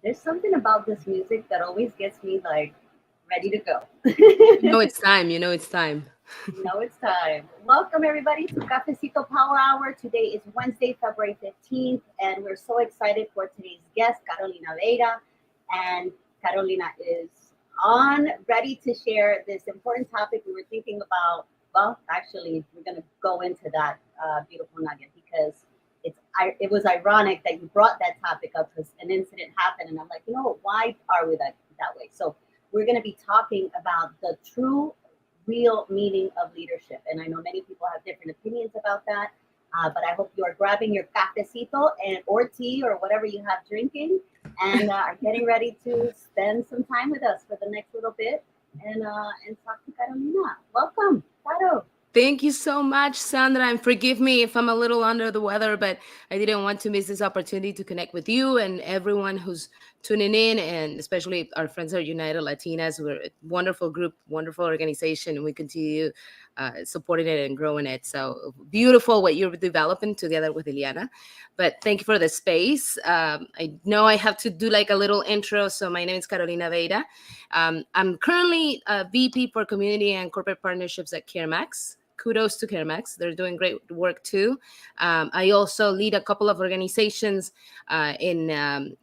There's something about this music that always gets me like ready to go. You know it's time. You know it's time. Now it's time. Welcome everybody to Cafecito Power Hour. Today is Wednesday, February 15th, and we're so excited for today's guest, Carolina Veira. And Carolina is on ready to share this important topic we were thinking about. Well, actually, we're going to go into that beautiful nugget because it was ironic that you brought that topic up because an incident happened, and I'm like, why are we that way? So we're going to be talking about the true real meaning of leadership. And I know many people have different opinions about that. But I hope you are grabbing your cafecito and or tea or whatever you have drinking, and are getting ready to spend some time with us for the next little bit and talk to Carolina. Welcome, Caro. Thank you so much, Sandra. And forgive me if I'm a little under the weather, but I didn't want to miss this opportunity to connect with you and everyone who's tuning in, and especially our friends at United Latinas. We're a wonderful group, wonderful organization, and we continue supporting it and growing it. So beautiful what you're developing together with Iliana. But thank you for the space. I know I have to do like a little intro. So my name is Carolina Veira. I'm currently a VP for Community and Corporate Partnerships at CareMax. Kudos to CareMax. They're doing great work too. I also lead a couple of organizations and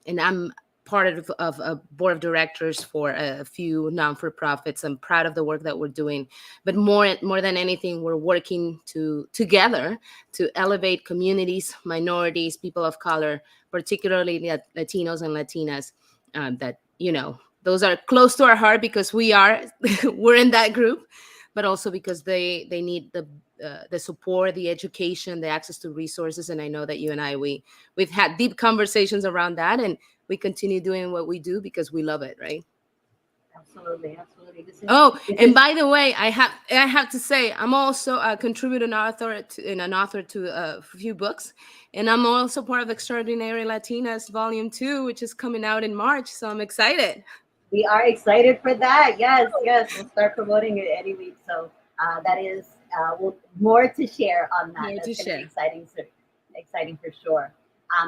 I'm part of a board of directors for a few non-for-profits. I'm proud of the work that we're doing, but more than anything, we're working together to elevate communities, minorities, people of color, particularly Latinos and Latinas. That those are close to our heart because we're in that group, but also because they need the support, the education, the access to resources. And I know that you and we've had deep conversations around that, and we continue doing what we do because we love it, right? Absolutely, absolutely. This is Oh, this and is by the way, I have to say I'm also a contributing author and an author to a few books, and I'm also part of Extraordinary Latinas Volume 2, which is coming out in March. So I'm excited. We are excited for that. Yes, yes. We'll start promoting it any week. So that is more to share on that. More That's to going to be share. exciting. Exciting for sure.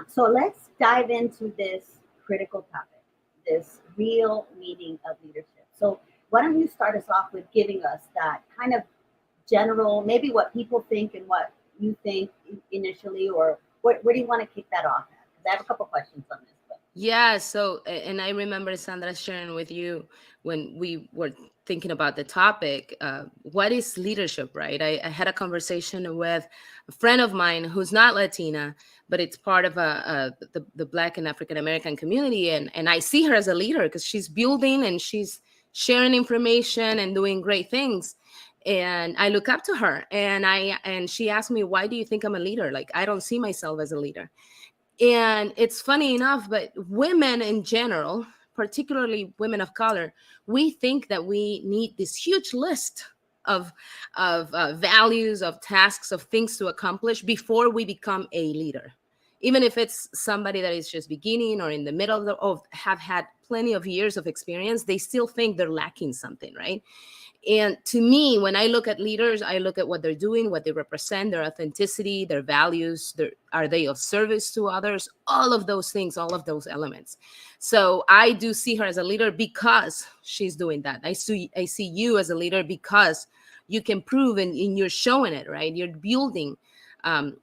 So let's dive into this critical topic, this real meaning of leadership. So why don't you start us off with giving us that kind of general, maybe what people think and what you think initially, or where do you want to kick that off at? Because I have a couple questions on this. But Yeah, so and I remember Sandra sharing with you when we were thinking about the topic, what is leadership, right? I had a conversation with a friend of mine who's not Latina, but it's part of the Black and African American community, and I see her as a leader because she's building and she's sharing information and doing great things. And I look up to her, and she asked me, "Why do you think I'm a leader? Like I don't see myself as a leader." And it's funny enough, but women in general, particularly women of color, we think that we need this huge list of values, of tasks, of things to accomplish before we become a leader. Even if it's somebody that is just beginning or in the middle of have had plenty of years of experience, they still think they're lacking something, right? And to me, when I look at leaders, I look at what they're doing, what they represent, their authenticity, their values, are they of service to others? All of those things, all of those elements. So I do see her as a leader because she's doing that. I see you as a leader because you can prove and you're showing it, right? You're building.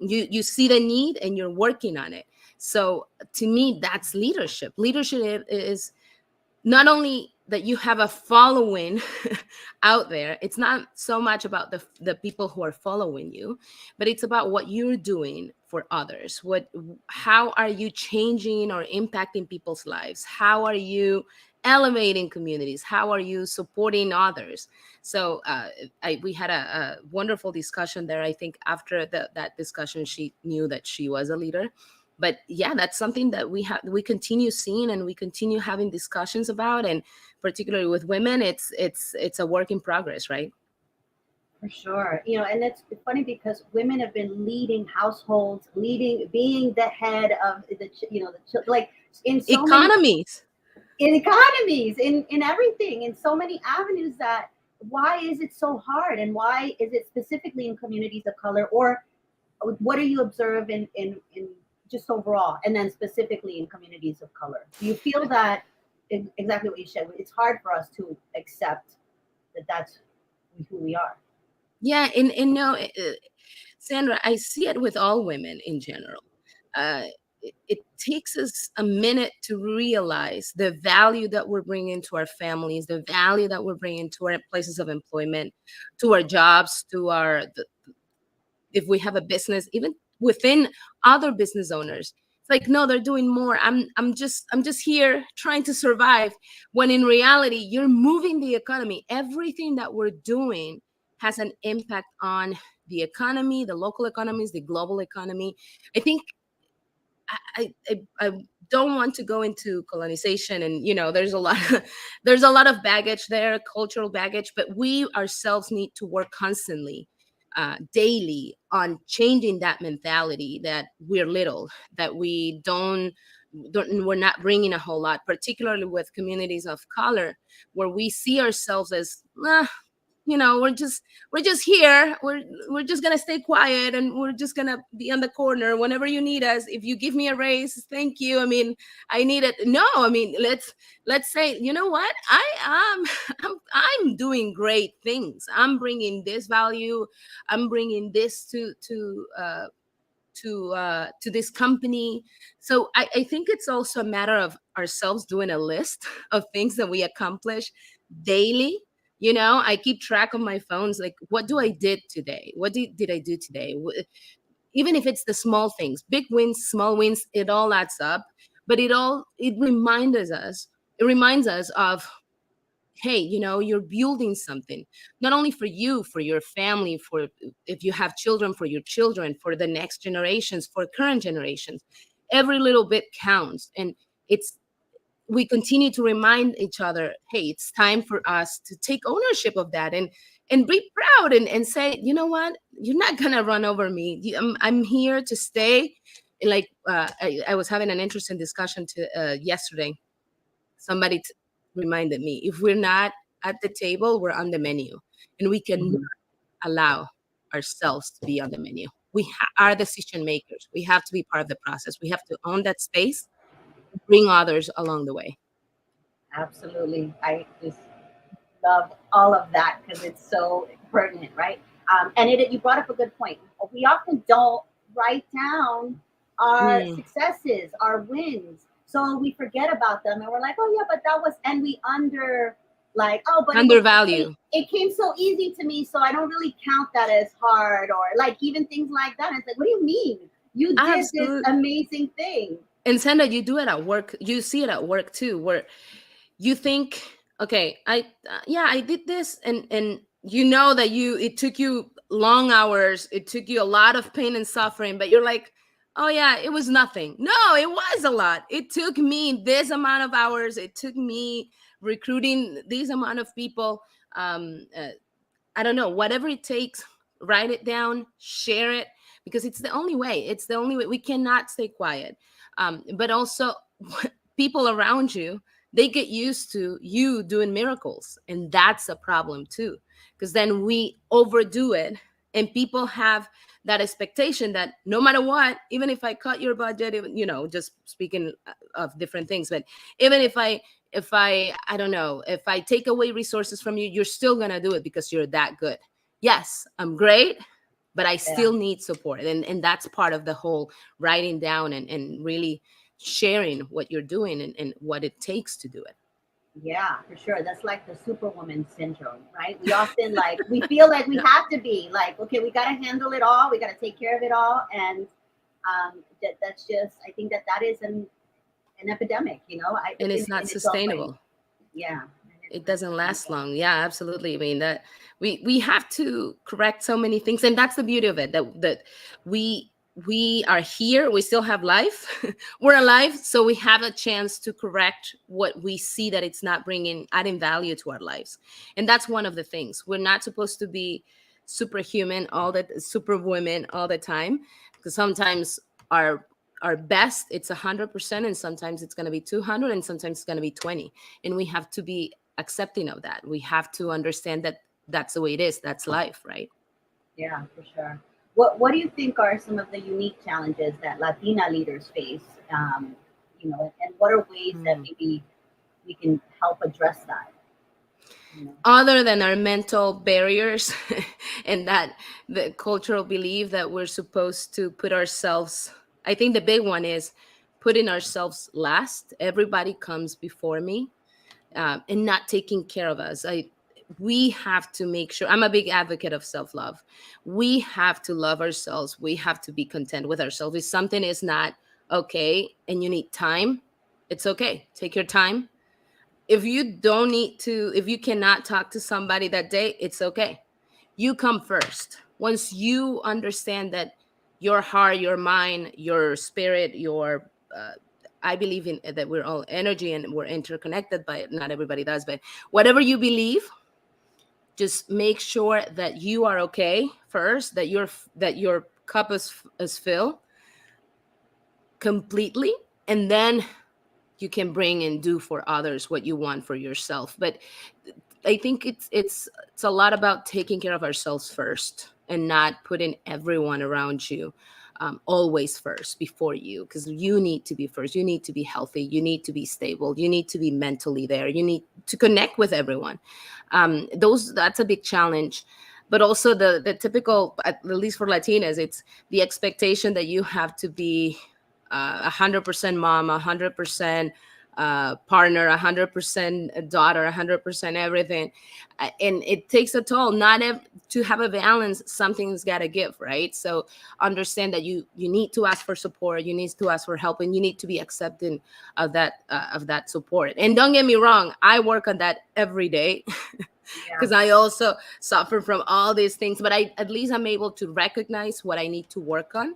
You see the need and you're working on it. So to me, that's leadership. Leadership is not only that you have a following out there. It's not so much about the people who are following you, but it's about what you're doing for others. How are you changing or impacting people's lives? How are you elevating communities? How are you supporting others? So we had a wonderful discussion there. I think after that discussion, she knew that she was a leader. But yeah, that's something that we continue seeing and we continue having discussions about, and particularly with women, it's a work in progress, right? for sure, and it's funny because women have been leading households, leading, being the head of like in so many Economies. in economies, in everything, in so many avenues. That why is it so hard, and why is it specifically in communities of color, or what do you observe in just overall, and then specifically in communities of color? Do you feel that exactly what you said? It's hard for us to accept that that's who we are. Yeah, and no, Sandra, I see it with all women in general. It takes us a minute to realize the value that we're bringing to our families, the value that we're bringing to our places of employment, to our jobs, to if we have a business, even within other business owners. It's like, no, they're doing more. I'm just here trying to survive. When in reality, you're moving the economy. Everything that we're doing has an impact on the economy, the local economies, the global economy. I think I don't want to go into colonization, and there's a lot there's a lot of baggage there, cultural baggage, but we ourselves need to work constantly, daily, on changing that mentality that we're little, that we're not bringing a whole lot, particularly with communities of color, where we see ourselves as, we're just here, we're just gonna stay quiet, and we're just gonna be on the corner whenever you need us. If you give me a raise, thank you. I mean, I need it. No, I mean, let's say, you know what, I am I'm doing great things. I'm bringing this value. I'm bringing this to this company. So I think it's also a matter of ourselves doing a list of things that we accomplish daily. I keep track of my phones, like, what do I did today? What did I do today? Even if it's the small things, big wins, small wins, it all adds up. But it reminds us of, hey, you're building something, not only for you, for your family, for, if you have children, for your children, for the next generations, for current generations. Every little bit counts. And it's we continue to remind each other, hey, it's time for us to take ownership of that, and be proud, and say, you know what, you're not gonna run over me. I'm here to stay. Like, I was having an interesting discussion yesterday. Somebody reminded me, if we're not at the table, we're on the menu, and we can Mhm. allow ourselves to be on the menu. We are decision makers. We have to be part of the process. We have to own that space, bring others along the way. Absolutely. I just love all of that because it's so pertinent, right? And you brought up a good point. We often don't write down our Mm, successes, our wins. So we forget about them and we're like, oh, yeah, but that was, and we like, oh, but undervalue. it came so easy to me. So I don't really count that as hard, or like even things like that. And it's like, what do you mean? You did this Absolutely. amazing thing. And Sandra, you do it at work. You see it at work too, where you think, okay, yeah, I did this, and you know that it took you long hours, it took you a lot of pain and suffering, but you're like, oh yeah, it was nothing. No, it was a lot. It took me this amount of hours. It took me recruiting this amount of people. I don't know, whatever it takes, write it down, share it, because it's the only way. It's the only way. We cannot stay quiet. But also, people around you, they get used to you doing miracles. And that's a problem too, because then we overdo it. And people have that expectation that no matter what, even if I cut your budget, even, just speaking of different things, but even if I don't know, if I take away resources from you, you're still gonna do it because you're that good. Yes, I'm great, but I Yeah. still need support. And that's part of the whole writing down, and really sharing what you're doing, and what it takes to do it. Yeah, for sure. That's like the superwoman syndrome, right? We often like we feel like we have to be like, okay, we got to handle it all, we got to take care of it all, and that's just, I think that is an epidemic, And in, it's not in its own way. sustainable. Yeah, and It it's not doesn't last sustainable. long. Yeah, absolutely. I mean, that we have to correct so many things, and that's the beauty of it, that we we are here, we still have life. We're alive, so we have a chance to correct what we see that it's not bringing adding value to our lives. And that's one of the things. We're not supposed to be superhuman, all that superwomen all the time, because sometimes our best, it's 100%, and sometimes it's going to be 200, and sometimes it's going to be 20. And we have to be accepting of that. We have to understand that that's the way it is. That's life, right? Yeah, for sure. What do you think are some of the unique challenges that Latina leaders face? And what are ways that Hmm. maybe we can help address that? You know? Other than our mental barriers and that the cultural belief that we're supposed to put ourselves, I think the big one is putting ourselves last. Everybody comes before me, and not taking care of us. We have to make sure. I'm a big advocate of self-love. We have to love ourselves. We have to be content with ourselves. If something is not okay and you need time, it's okay. Take your time. If you don't need to, if you cannot talk to somebody that day, it's okay. You come first. Once you understand that your heart, your mind, your spirit, your I believe in that we're all energy and we're interconnected, but not everybody does. But whatever you believe, just make sure that you are okay first, that your cup is filled completely, and then you can bring and do for others what you want for yourself. But I think it's a lot about taking care of ourselves first and not putting everyone around you always first before you, because you need to be first. You need to be healthy. You need to be stable. You need to be mentally there. You need to connect with everyone. Those That's a big challenge. But also the typical, at least for Latinas, it's the expectation that you have to be 100% mom, 100% partner, 100% daughter, 100% everything. And it takes a toll. To have a balance, something's got to give, right? So understand that you need to ask for support, you need to ask for help, and you need to be accepting of that support. And don't get me wrong, I work on that every day Yeah, because I also suffer from all these things, but I at least I'm able to recognize what I need to work on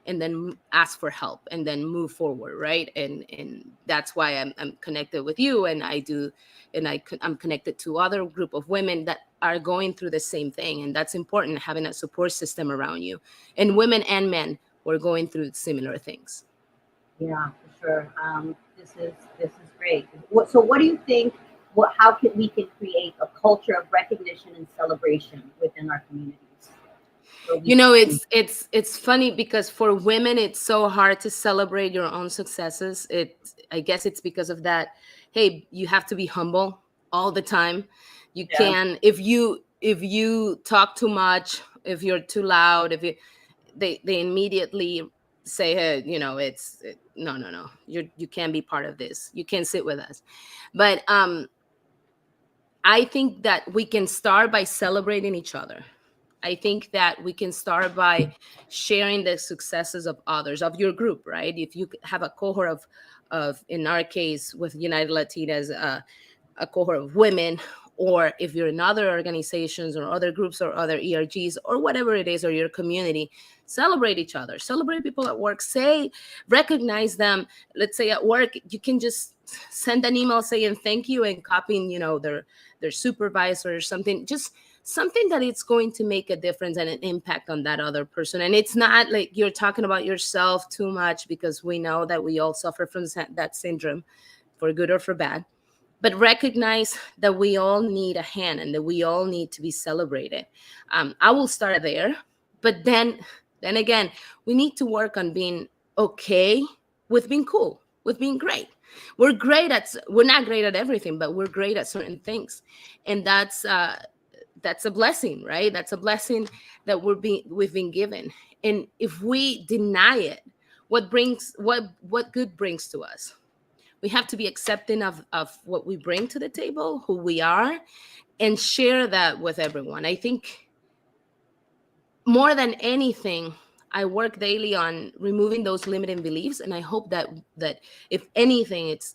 and then ask for help and then move forward, right? And that's why I'm connected with you, and I do, and I'm connected to other group of women that are going through the same thing. And that's important, having a support system around you, and women and men who are going through similar things. yeah, for sure. This is great. So what do you think? How can we create a culture of recognition and celebration within our communities where we You know, can? it's funny because for women it's so hard to celebrate your own successes. I guess it's because of that. Hey, you have to be humble all the time. You Yeah, can, if you talk too much, if you're too loud, if you they immediately say, hey, no, no, no, you can't be part of this, you can't sit with us. But I think that we can start by celebrating each other. I think that we can start by sharing the successes of others, of your group, right? If you have a cohort of in our case with United Latinas, a cohort of women, or if you're in other organizations or other groups or other ERGs or whatever it is, or your community, celebrate each other, celebrate people at work, recognize them. Let's say at work, you can just send an email saying thank you and copying, their supervisor or something, just something that it's going to make a difference and an impact on that other person. And it's not like you're talking about yourself too much, because we know that we all suffer from that syndrome, for good or for bad. But recognize that we all need a hand and that we all need to be celebrated. I will start there, but then again, we need to work on being okay with being cool, with being great. We're not great at everything, but we're great at certain things. And that's a blessing, right? That's a blessing that we've been given. And if we deny it, what good brings to us? We have to be accepting of what we bring to the table, who we are, and share that with everyone. I think more than anything, I work daily on removing those limiting beliefs, and I hope that if anything, it's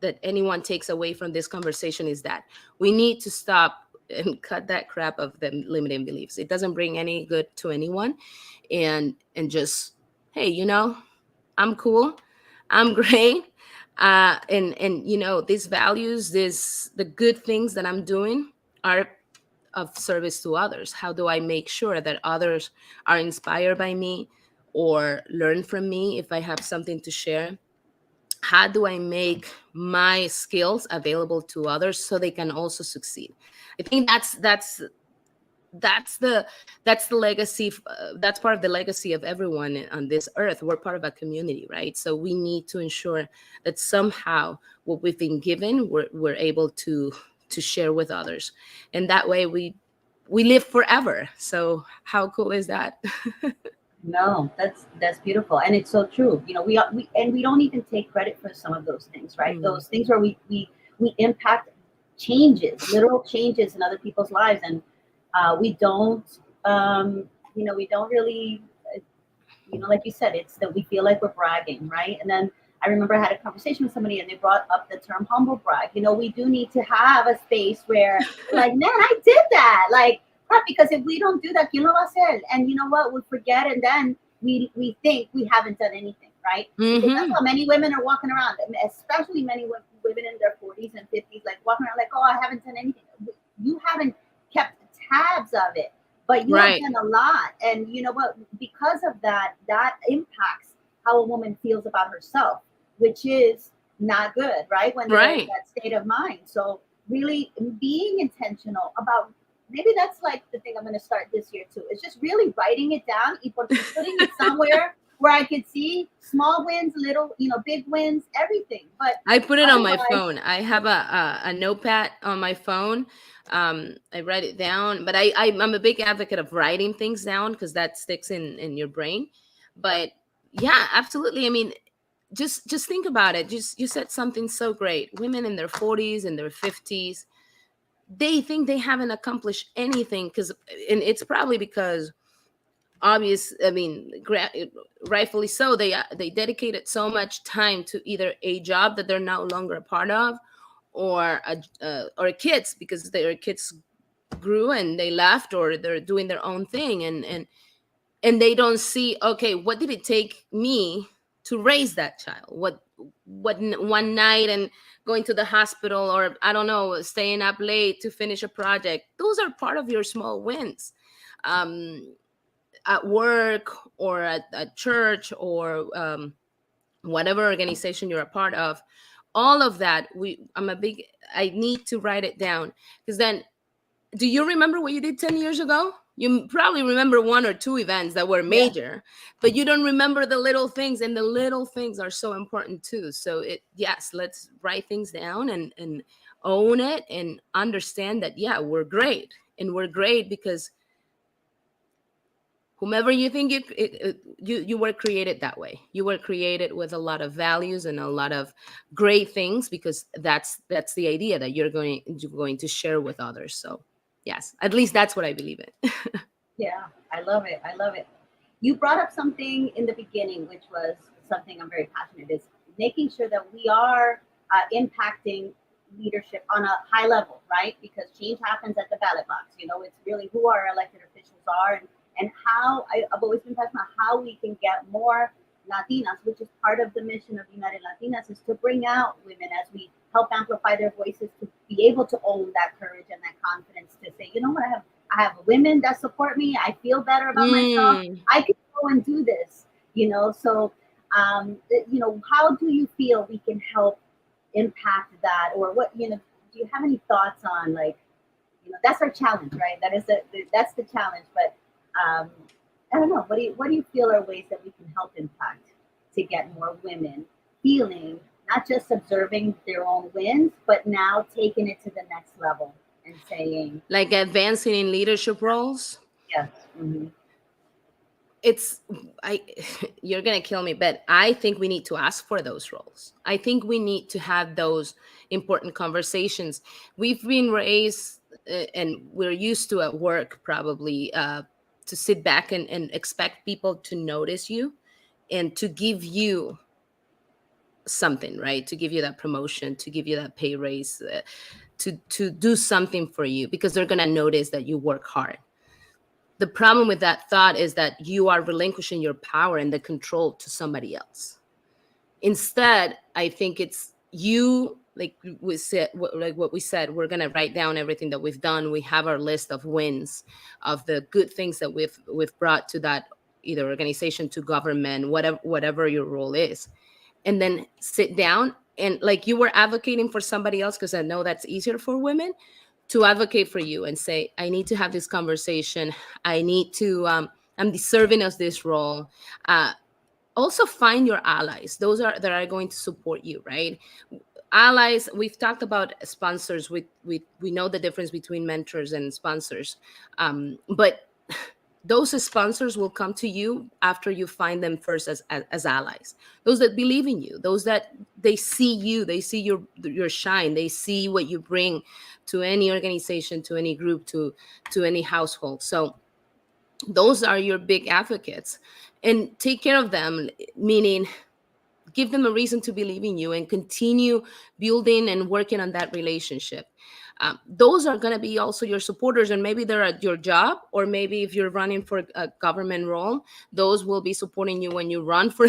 that anyone takes away from this conversation is that we need to stop and cut that crap of the limiting beliefs. It doesn't bring any good to anyone, and just, hey, I'm cool, I'm great, and these values, the good things that I'm doing are of service to others. How do I make sure that others are inspired by me or learn from me if I have something to share? How do I make my skills available to others so they can also succeed? I think that's the legacy. That's part of the legacy of everyone on this earth. We're part of a community, right? So we need to ensure that somehow what we've been given, we're able to share with others, and that way we live forever. So how cool is that? No, that's beautiful, and it's so true. You know, we don't even take credit for some of those things, right? Mm. Those things where we impact changes, literal changes in other people's lives, and we don't, we don't really, like you said, it's that we feel like we're bragging, right? And then I remember I had a conversation with somebody, and they brought up the term humble brag. You know, we do need to have a space where, like, man, I did that, like. Right, because if we don't do that, ¿quién lo va a hacer? And you know what? We forget, and then we think we haven't done anything, right? Because that's Hmm. how many women are walking around, especially many women in their 40s and 50s, like walking around like, oh, I haven't done anything. You haven't kept tabs of it, but you have Right. done a lot. And you know what? Because of that, that impacts how a woman feels about herself, which is not good, right? When they're in Right. that state of mind. So really being intentional about, maybe that's like the thing I'm going to start this year too. It's just really writing it down y putting it somewhere where I could see small wins, little, big wins, everything. But I put it on my otherwise, phone. I have a notepad on my phone. I write it down, but I'm a big advocate of writing things down because that sticks in your brain. yep, But yeah, absolutely. I mean, just think about it. Just you said something so great. Women in their 40s and their 50s, they think they haven't accomplished anything and it's probably because I mean, rightfully so, they dedicated so much time to either a job that they're no longer a part of, or kids, because their kids grew and they left, or they're doing their own thing, and they don't see, okay, what did it take me to raise that child? One night and going to the hospital, or I don't know, staying up late to finish a project, those are part of your small wins. um at work, or at church, or whatever organization you're a part of, all of that, I need to write it down, because then, do you remember what you did 10 years ago? You probably remember one or two events that were yeah. major, but you don't remember the little things, and the little things are so important too. So yes, let's write things down, and own it, and understand that, yeah, we're great, and we're great because whomever you think you were created that way. You were created with a lot of values and a lot of great things, because that's the idea, that you're going to share with others. So yes, at least that's what I believe in. Yeah, I love it. I love it. You brought up something in the beginning, which was something I'm very passionate is making sure that we are impacting leadership on a high level, right? Because change happens at the ballot box. You know, it's really who our elected officials are, and how I've always been passionate about how we can get more Latinas, which is part of the mission of United Latinas, is to bring out women as we help amplify their voices, to be able to own that courage and that confidence to say, you know what, I have women that support me. I feel better about myself. Mm. I can go and do this, So, how do you feel we can help impact that, or what, do you have any thoughts on, like, that's our challenge, right? That's the challenge. But um, I don't know. What do you feel are ways that we can help impact to get more women feeling, not just observing their own wins, but now taking it to the next level and saying, Like advancing in leadership roles. yes. Hmm. It's I You're gonna kill me, but I think we need to ask for those roles. I think we need to have those important conversations. We've been raised, and we're used to at work, probably, to sit back and expect people to notice you, and to give you something, right? To give you that promotion, to give you that pay raise, to do something for you, because they're gonna notice that you work hard. The problem with that thought is that you are relinquishing your power and the control to somebody else. Instead, I think it's you, like we said, like what we said, we're going to write down everything that we've done. We have our list of wins, of the good things that we've brought to that, either organization, to government, whatever your role is. And then sit down, and, like, you were advocating for somebody else, because I know that's easier for women, to advocate for you and say, I need to have this conversation. I need to, I'm deserving of this role. Uh, Also find your allies, those are that are going to support you, right? Allies, we've talked about sponsors. We know the difference between mentors and sponsors, but those sponsors will come to you after you find them first as allies, those that believe in you, those that they see you, they see your shine, they see what you bring to any organization, to any group, to any household. So those are your big advocates, and take care of them, meaning give them a reason to believe in you and continue building and working on that relationship. Those are going to be also your supporters, and maybe they're at your job, or maybe if you're running for a government role, those will be supporting you when you run for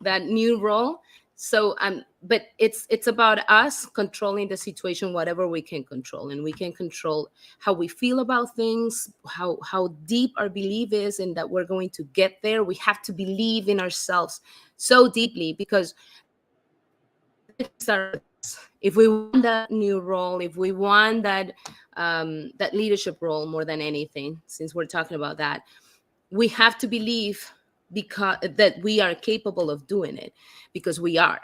that new role. So but it's about us controlling the situation, whatever we can control, and we can control how we feel about things, how deep our belief is, and that we're going to get there. We have to believe in ourselves so deeply, because everything starts with us. If we want that new role, if we want that leadership role more than anything, since we're talking about that, we have to believe because that we are capable of doing it, because we are.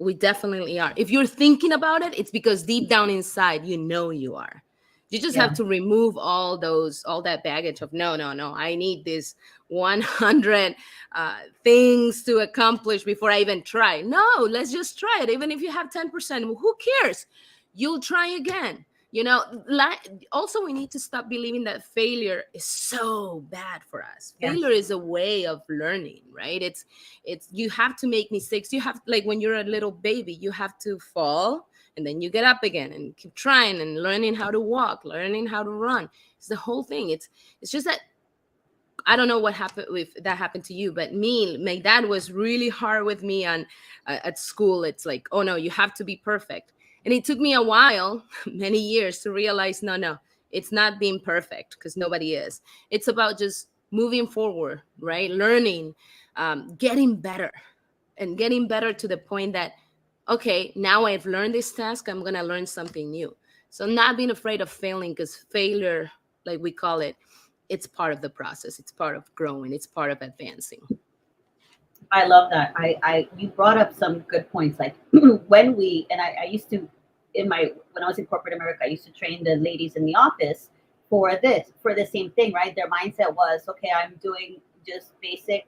We definitely are. If you're thinking about it, it's because deep down inside you know you are. You just have Yeah. to remove all that baggage of no, no, no, I need this 100 things to accomplish before I even try. No, let's just try it. Even if you have 10%, who cares? You'll try again. You know, also we need to stop believing that failure is so bad for us. Yes. Failure is a way of learning, right? It's you have to make mistakes. You have, like when you're a little baby, you have to fall and then you get up again and keep trying and learning how to walk, learning how to run. It's the whole thing. It's just that I don't know what happened, if that happened to you, but my dad was really hard with me on at school. It's like, oh no, you have to be perfect, and it took me a while, many years, to realize, no, no, it's not being perfect, because nobody is. It's about just moving forward, right? Learning, getting better, and getting better to the point that, okay, now I've learned this task, I'm gonna learn something new. So not being afraid of failing, because failure, like we call it, it's part of the process, it's part of growing, it's part of advancing. I love that. You brought up some good points. Like when I used to, when I was in corporate America, I used to train the ladies in the office for the same thing, right? Their mindset was, okay, I'm doing just basic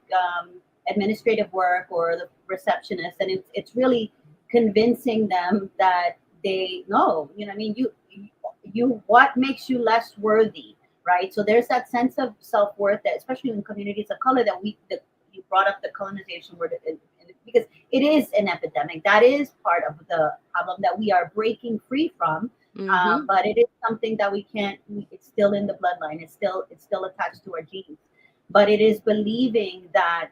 administrative work or the receptionist, and it's really convincing them that they know, you know, what I mean, what makes you less worthy, right? So there's that sense of self worth that, especially in communities of color, that you brought up the colonization word, because it is an epidemic. That is part of the problem that we are breaking free from. Mm-hmm. But it is something that we can't. It's still in the bloodline. It's still attached to our genes. But it is believing that,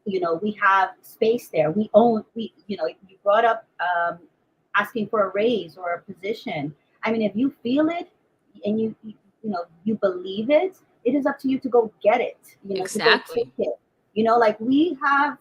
you know, we have space there. We own. We, you know, you brought up asking for a raise or a position. I mean, if you feel it and you know, you believe it, it is up to you to go get it. You know, to go take Exactly. it. You know, like we have,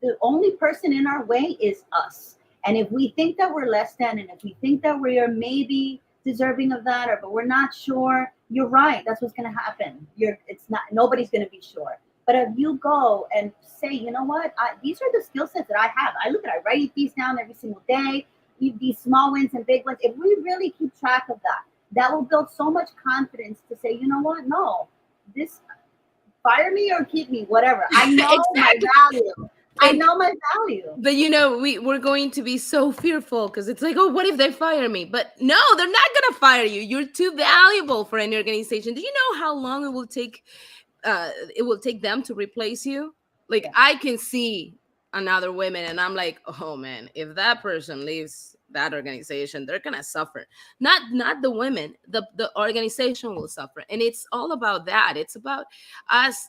the only person in our way is us. And if we think that we're less than, and if we think that we are maybe deserving of that, or but we're not sure, you're right. That's what's going to happen. It's not. Nobody's going to be sure. But if you go and say, you know what, these are the skill sets that I have. I write these down every single day. These small wins and big wins. If we really keep track of that, that will build so much confidence to say, you know what, no, this, fire me or keep me, whatever. I know my Exactly. value. I And know my value. but you know, we're going to be so fearful, because it's like, oh, what if they fire me? But no, they're not gonna fire you. You're too valuable for any organization. Do you know how long it will take them to replace you? Like, Yeah. I can see another women and I'm like, oh man, if that person leaves that organization, they're gonna suffer. Not the women, the organization will suffer. And it's all about that. It's about us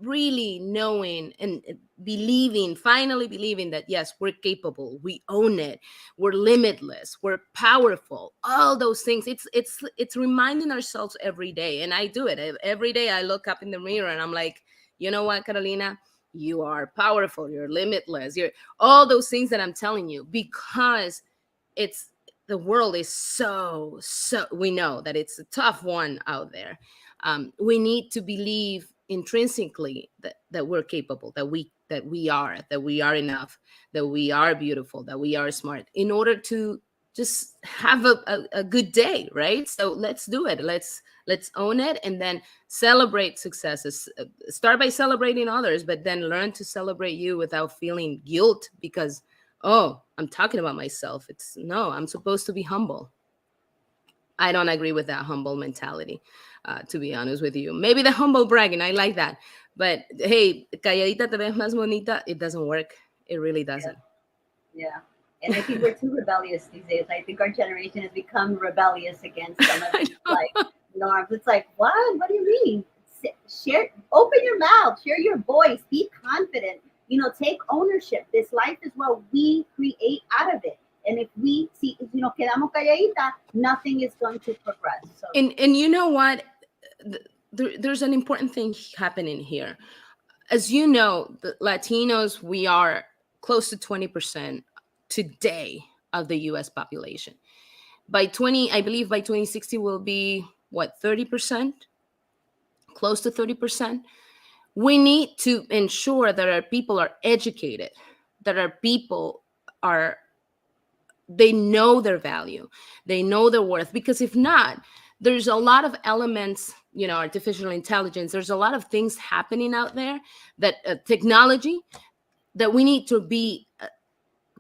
really knowing and believing, finally believing that yes, we're capable, we own it, we're limitless, we're powerful, all those things. It's reminding ourselves every day, and I do it every day. I look up in the mirror and I'm like, you know what, Carolina, you are powerful, you're limitless, you're all those things that I'm telling you, because it's the world is so, we know that it's a tough one out there. We need to believe intrinsically that we're capable, that we are enough, that we are beautiful, that we are smart, in order to just have a good day, right? So let's do it. Let's own it, and then celebrate successes. Start by celebrating others, but then learn to celebrate you without feeling guilt because, oh, I'm talking about myself. It's no, I'm supposed to be humble. I don't agree with that humble mentality, to be honest with you. Maybe the humble bragging, I like that. But hey, calladita te ves más bonita, it doesn't work. It really Yeah. doesn't. Yeah. And I think we're too rebellious these days. I think our generation has become rebellious against some of I these know. like norms. It's like, what? What do you mean? Share, open your mouth, share your voice, be confident. Take ownership. This life is what we create out of it. And if we see, quedamos calladita, nothing is going to progress. So And you know what? There's an important thing happening here. As you know, the Latinos, we are close to 20% today of the US population. I believe by 2060 will be what, 30%? Close to 30%. We need to ensure that our people are educated, that our people are, they know their value, they know their worth, because if not, there's a lot of elements, artificial intelligence, there's a lot of things happening out there, that technology, that we need to be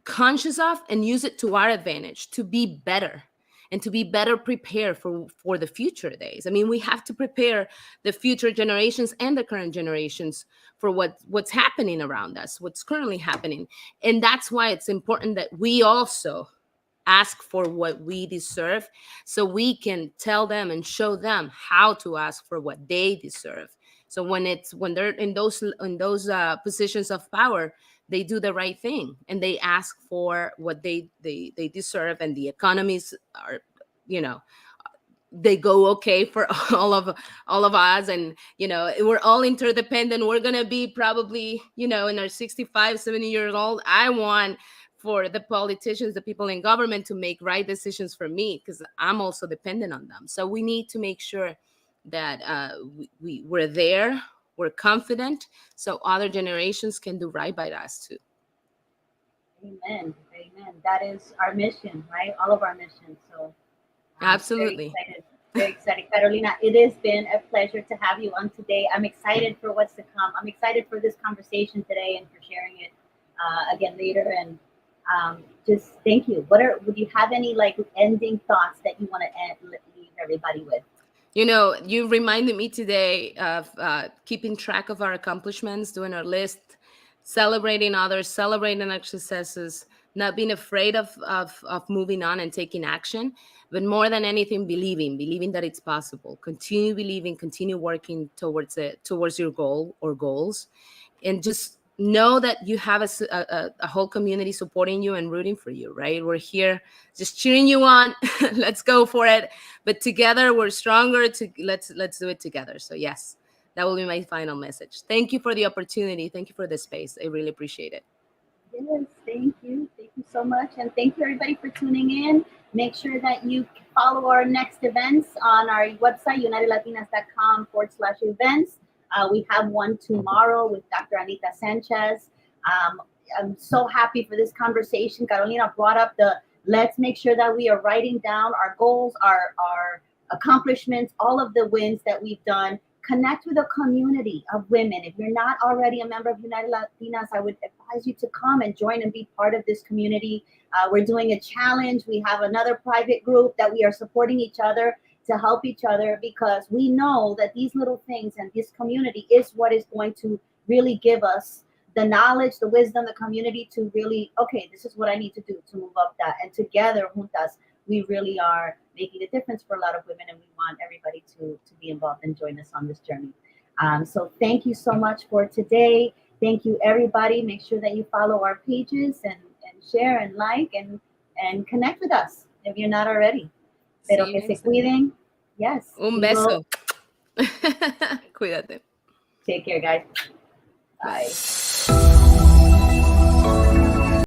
conscious of and use it to our advantage to be better, and to be better prepared for the future days. I mean, we have to prepare the future generations and the current generations for what's happening around us, what's currently happening. And that's why it's important that we also ask for what we deserve, so we can tell them and show them how to ask for what they deserve. So when they're in those positions of power, they do the right thing and they ask for what they deserve, and the economies are, you know they go okay for all of us. And we're all interdependent. We're gonna be probably, in our 65, 70 years old, I want for the politicians, the people in government, to make right decisions for me, because I'm also dependent on them. So we need to make sure that we're there, we're confident, so other generations can do right by us too. amen. Amen. That is our mission, right? All of our missions. So very Absolutely. excited. Very excited. Carolina, it has been a pleasure to have you on today. I'm excited for what's to come. I'm excited for this conversation today and for sharing it again later. And just thank you. Would you have any like ending thoughts that you want to leave everybody with? You reminded me today of keeping track of our accomplishments, doing our list, celebrating others, celebrating our successes, not being afraid of moving on and taking action, but more than anything, believing that it's possible. Continue believing, continue working towards your goal or goals, and just know that you have a whole community supporting you and rooting for you, right? We're here just cheering you on. Let's go for it. But together we're stronger. Let's do it together. So yes, that will be my final message. Thank you for the opportunity. Thank you for the space. I really appreciate it. Yes, thank you. Thank you so much. And thank you everybody for tuning in. Make sure that you follow our next events on our website, unitedlatinas.com/events. We have one tomorrow with Dr. Anita Sanchez. I'm so happy for this conversation. Carolina brought up let's make sure that we are writing down our goals, our accomplishments, all of the wins that we've done. Connect with a community of women. If you're not already a member of United Latinas, I would advise you to come and join and be part of this community. We're doing a challenge. We have another private group that we are supporting each other to help each other, because we know that these little things and this community is what is going to really give us the knowledge, the wisdom, the community to really, okay, this is what I need to do to move up that. And together, juntas, we really are making a difference for a lot of women, and we want everybody to be involved and join us on this journey. So thank you so much for today. Thank you, everybody. Make sure that you follow our pages and share and like and connect with us if you're not already. See Pero you que se next time. cuiden. Yes. Un We will beso. Cuídate. take care, guys. Bye. Bye.